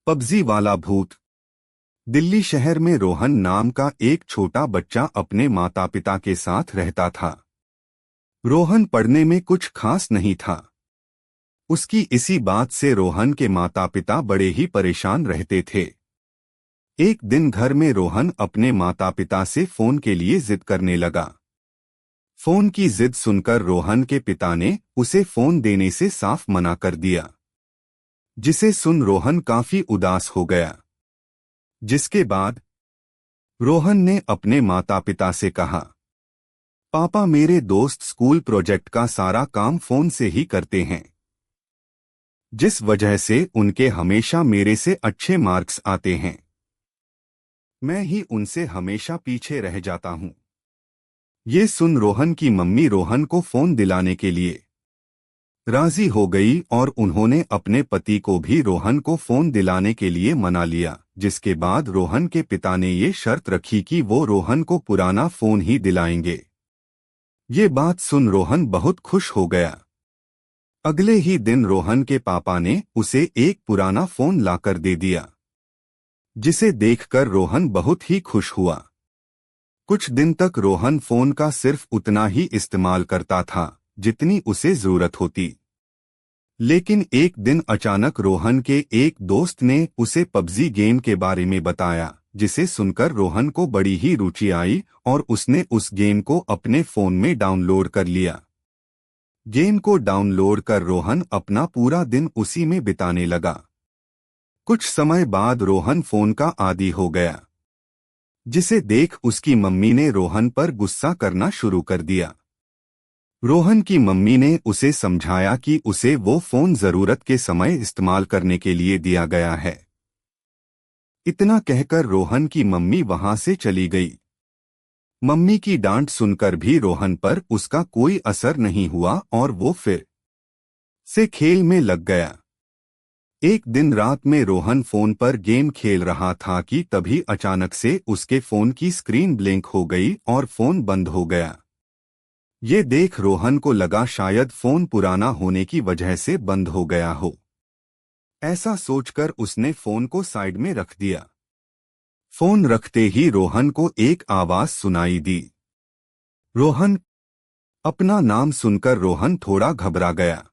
PUBG वाला भूत। दिल्ली शहर में रोहन नाम का एक छोटा बच्चा अपने माता पिता के साथ रहता था। रोहन पढ़ने में कुछ खास नहीं था। उसकी इसी बात से रोहन के माता पिता बड़े ही परेशान रहते थे। एक दिन घर में रोहन अपने माता पिता से फोन के लिए जिद करने लगा। फोन की जिद सुनकर रोहन के पिता ने उसे फोन देने से साफ मना कर दिया, जिसे सुन रोहन काफी उदास हो गया। जिसके बाद रोहन ने अपने माता पिता से कहा, पापा, मेरे दोस्त स्कूल प्रोजेक्ट का सारा काम फोन से ही करते हैं, जिस वजह से उनके हमेशा मेरे से अच्छे मार्क्स आते हैं। मैं ही उनसे हमेशा पीछे रह जाता हूं। ये सुन रोहन की मम्मी रोहन को फोन दिलाने के लिए राजी हो गई और उन्होंने अपने पति को भी रोहन को फोन दिलाने के लिए मना लिया। जिसके बाद रोहन के पिता ने ये शर्त रखी कि वो रोहन को पुराना फोन ही दिलाएंगे। ये बात सुन रोहन बहुत खुश हो गया। अगले ही दिन रोहन के पापा ने उसे एक पुराना फोन लाकर दे दिया, जिसे देखकर रोहन बहुत ही खुश हुआ। कुछ दिन तक रोहन फोन का सिर्फ उतना ही इस्तेमाल करता था जितनी उसे जरूरत होती। लेकिन एक दिन अचानक रोहन के एक दोस्त ने उसे पबजी गेम के बारे में बताया, जिसे सुनकर रोहन को बड़ी ही रुचि आई और उसने उस गेम को अपने फोन में डाउनलोड कर लिया। गेम को डाउनलोड कर रोहन अपना पूरा दिन उसी में बिताने लगा। कुछ समय बाद रोहन फोन का आदी हो गया, जिसे देख उसकी मम्मी ने रोहन पर गुस्सा करना शुरू कर दिया। रोहन की मम्मी ने उसे समझाया कि उसे वो फोन जरूरत के समय इस्तेमाल करने के लिए दिया गया है। इतना कहकर रोहन की मम्मी वहां से चली गई। मम्मी की डांट सुनकर भी रोहन पर उसका कोई असर नहीं हुआ और वो फिर से खेल में लग गया। एक दिन रात में रोहन फोन पर गेम खेल रहा था कि तभी अचानक से उसके फोन की स्क्रीन ब्लिंक हो गई और फोन बंद हो गया। ये देख रोहन को लगा शायद फोन पुराना होने की वजह से बंद हो गया हो। ऐसा सोचकर उसने फोन को साइड में रख दिया। फोन रखते ही रोहन को एक आवाज सुनाई दी, रोहन। अपना नाम सुनकर रोहन थोड़ा घबरा गया।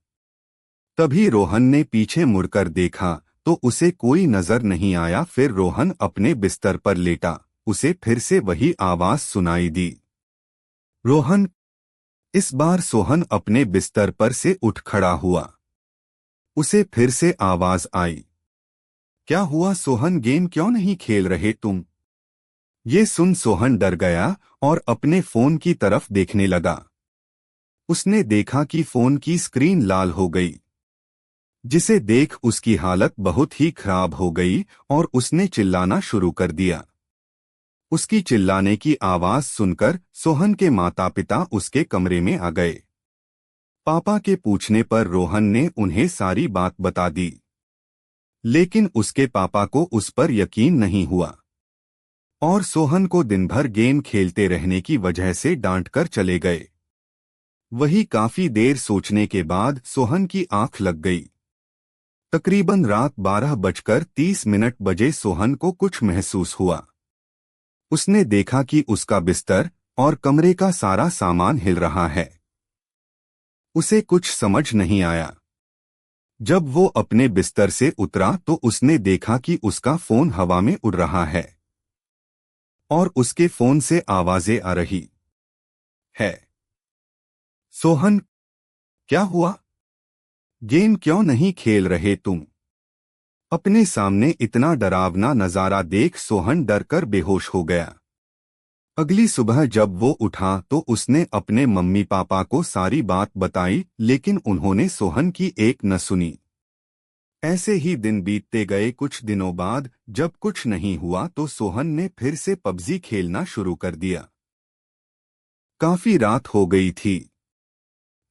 तभी रोहन ने पीछे मुड़कर देखा तो उसे कोई नजर नहीं आया। फिर रोहन अपने बिस्तर पर लेटा, उसे फिर से वही आवाज सुनाई दी, रोहन। इस बार सोहन अपने बिस्तर पर से उठ खड़ा हुआ। उसे फिर से आवाज आई, क्या हुआ सोहन, गेम क्यों नहीं खेल रहे तुम? ये सुन सोहन डर गया और अपने फोन की तरफ देखने लगा। उसने देखा कि फोन की स्क्रीन लाल हो गई, जिसे देख उसकी हालत बहुत ही खराब हो गई और उसने चिल्लाना शुरू कर दिया। उसकी चिल्लाने की आवाज सुनकर सोहन के माता पिता उसके कमरे में आ गए। पापा के पूछने पर रोहन ने उन्हें सारी बात बता दी, लेकिन उसके पापा को उस पर यकीन नहीं हुआ और सोहन को दिन भर गेम खेलते रहने की वजह से डांट कर चले गए। वही काफी देर सोचने के बाद सोहन की आंख लग गई। तकरीबन रात 12:30 बजे सोहन को कुछ महसूस हुआ। उसने देखा कि उसका बिस्तर और कमरे का सारा सामान हिल रहा है। उसे कुछ समझ नहीं आया। जब वो अपने बिस्तर से उतरा तो उसने देखा कि उसका फोन हवा में उड़ रहा है और उसके फोन से आवाजें आ रही है। सोहन, क्या हुआ? गेम क्यों नहीं खेल रहे तुम? अपने सामने इतना डरावना नजारा देख सोहन डरकर बेहोश हो गया। अगली सुबह जब वो उठा तो उसने अपने मम्मी पापा को सारी बात बताई, लेकिन उन्होंने सोहन की एक न सुनी। ऐसे ही दिन बीतते गए। कुछ दिनों बाद जब कुछ नहीं हुआ तो सोहन ने फिर से पबजी खेलना शुरू कर दिया। काफी रात हो गई थी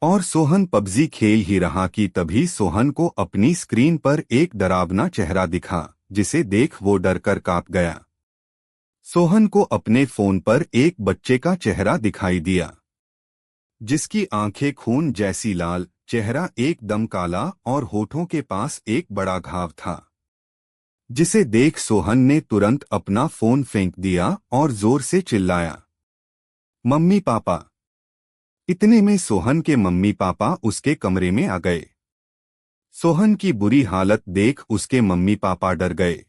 और सोहन पबजी खेल ही रहा कि तभी सोहन को अपनी स्क्रीन पर एक डरावना चेहरा दिखा, जिसे देख वो डरकर कांप गया। सोहन को अपने फोन पर एक बच्चे का चेहरा दिखाई दिया, जिसकी आंखें खून जैसी लाल, चेहरा एकदम काला और होठों के पास एक बड़ा घाव था। जिसे देख सोहन ने तुरंत अपना फोन फेंक दिया और जोर से चिल्लाया, मम्मी पापा। इतने में सोहन के मम्मी पापा उसके कमरे में आ गए। सोहन की बुरी हालत देख उसके मम्मी पापा डर गए।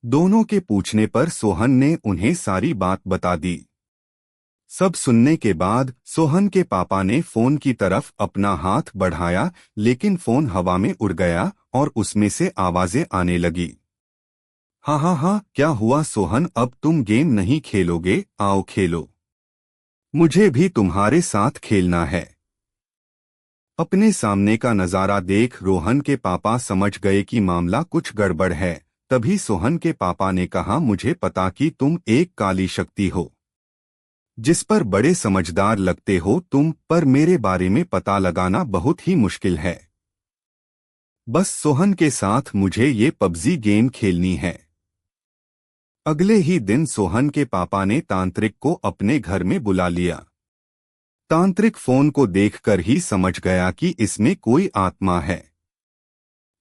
दोनों के पूछने पर सोहन ने उन्हें सारी बात बता दी। सब सुनने के बाद सोहन के पापा ने फोन की तरफ अपना हाथ बढ़ाया, लेकिन फोन हवा में उड़ गया और उसमें से आवाजें आने लगी। हाँ हाँ हाँ, क्या हुआ सोहन, अब तुम गेम नहीं खेलोगे? आओ खेलो, मुझे भी तुम्हारे साथ खेलना है। अपने सामने का नजारा देख रोहन के पापा समझ गए कि मामला कुछ गड़बड़ है। तभी सोहन के पापा ने कहा, मुझे पता कि तुम एक काली शक्ति हो, जिस पर बड़े समझदार लगते हो तुम, पर मेरे बारे में पता लगाना बहुत ही मुश्किल है। बस सोहन के साथ मुझे ये पबजी गेम खेलनी है। अगले ही दिन सोहन के पापा ने तांत्रिक को अपने घर में बुला लिया। तांत्रिक फोन को देखकर ही समझ गया कि इसमें कोई आत्मा है,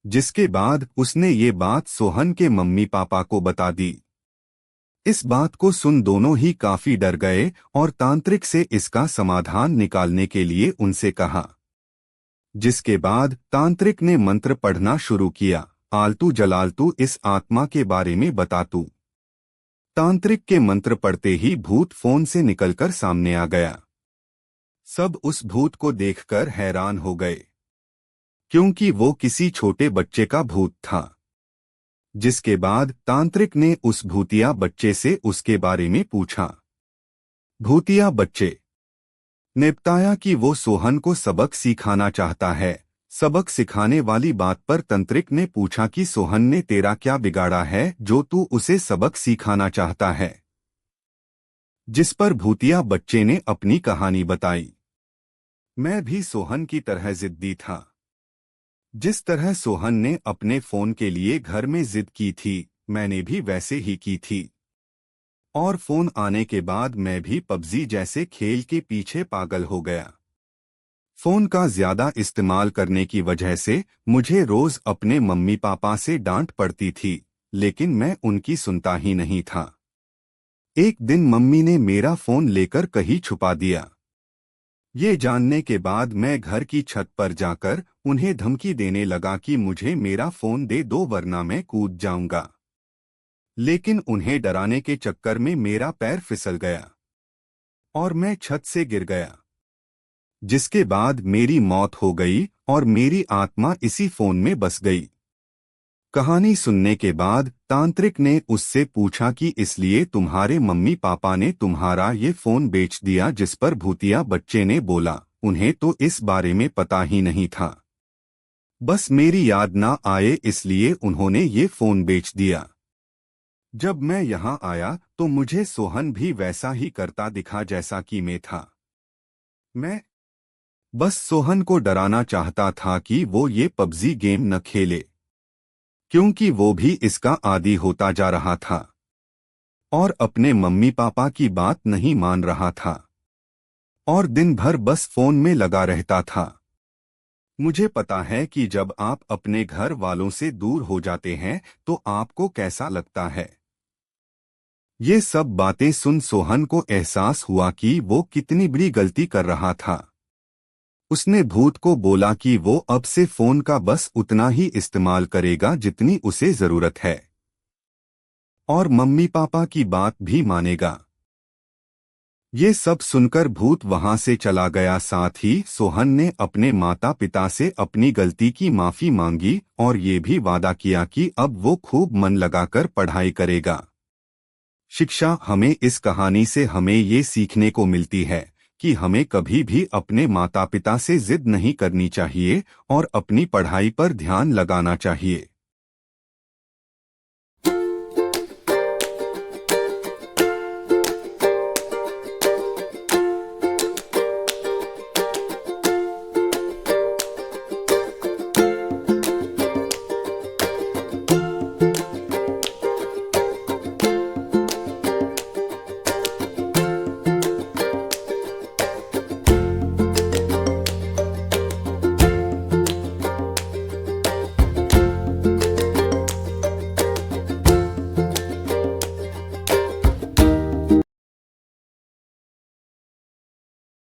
जिसके बाद उसने ये बात सोहन के मम्मी पापा को बता दी। इस बात को सुन दोनों ही काफी डर गए और तांत्रिक से इसका समाधान निकालने के लिए उनसे कहा। जिसके बाद तांत्रिक ने मंत्र पढ़ना शुरू किया, आलतू जलालतू इस आत्मा के बारे में बता तू। तांत्रिक के मंत्र पढ़ते ही भूत फोन से निकलकर सामने आ गया। सब उस भूत को देखकर हैरान हो गए, क्योंकि वो किसी छोटे बच्चे का भूत था। जिसके बाद तांत्रिक ने उस भूतिया बच्चे से उसके बारे में पूछा। भूतिया बच्चे ने बताया कि वो सोहन को सबक सिखाना चाहता है। सबक सिखाने वाली बात पर तांत्रिक ने पूछा कि सोहन ने तेरा क्या बिगाड़ा है जो तू उसे सबक सिखाना चाहता है। जिस पर भूतिया बच्चे ने अपनी कहानी बताई। मैं भी सोहन की तरह जिद्दी था। जिस तरह सोहन ने अपने फोन के लिए घर में जिद की थी, मैंने भी वैसे ही की थी। और फोन आने के बाद मैं भी पबजी जैसे खेल के पीछे पागल हो गया। फोन का ज्यादा इस्तेमाल करने की वजह से मुझे रोज अपने मम्मी पापा से डांट पड़ती थी, लेकिन मैं उनकी सुनता ही नहीं था। एक दिन मम्मी ने मेरा फोन लेकर कहीं छुपा दिया। ये जानने के बाद मैं घर की छत पर जाकर उन्हें धमकी देने लगा कि मुझे मेरा फोन दे दो वरना मैं कूद जाऊंगा। लेकिन उन्हें डराने के चक्कर में मेरा पैर फिसल गया और मैं छत से गिर गया, जिसके बाद मेरी मौत हो गई और मेरी आत्मा इसी फोन में बस गई। कहानी सुनने के बाद तांत्रिक ने उससे पूछा कि इसलिए तुम्हारे मम्मी पापा ने तुम्हारा ये फोन बेच दिया? जिस पर भूतिया बच्चे ने बोला, उन्हें तो इस बारे में पता ही नहीं था, बस मेरी याद ना आए इसलिए उन्होंने ये फोन बेच दिया। जब मैं यहाँ आया तो मुझे सोहन भी वैसा ही करता दिखा जैसा कि मैं था। मैं बस सोहन को डराना चाहता था कि वो ये पबजी गेम न खेले, क्योंकि वो भी इसका आदी होता जा रहा था और अपने मम्मी पापा की बात नहीं मान रहा था और दिन भर बस फोन में लगा रहता था। मुझे पता है कि जब आप अपने घर वालों से दूर हो जाते हैं तो आपको कैसा लगता है। ये सब बातें सुन सोहन को एहसास हुआ कि वो कितनी बड़ी गलती कर रहा था। उसने भूत को बोला कि वो अब से फोन का बस उतना ही इस्तेमाल करेगा जितनी उसे जरूरत है और मम्मी पापा की बात भी मानेगा। ये सब सुनकर भूत वहां से चला गया। साथ ही सोहन ने अपने माता पिता से अपनी गलती की माफी मांगी और ये भी वादा किया कि अब वो खूब मन लगाकर पढ़ाई करेगा। शिक्षा हमें इस कहानी से हमें ये सीखने को मिलती है कि हमें कभी भी अपने माता पिता से जिद नहीं करनी चाहिए और अपनी पढ़ाई पर ध्यान लगाना चाहिए।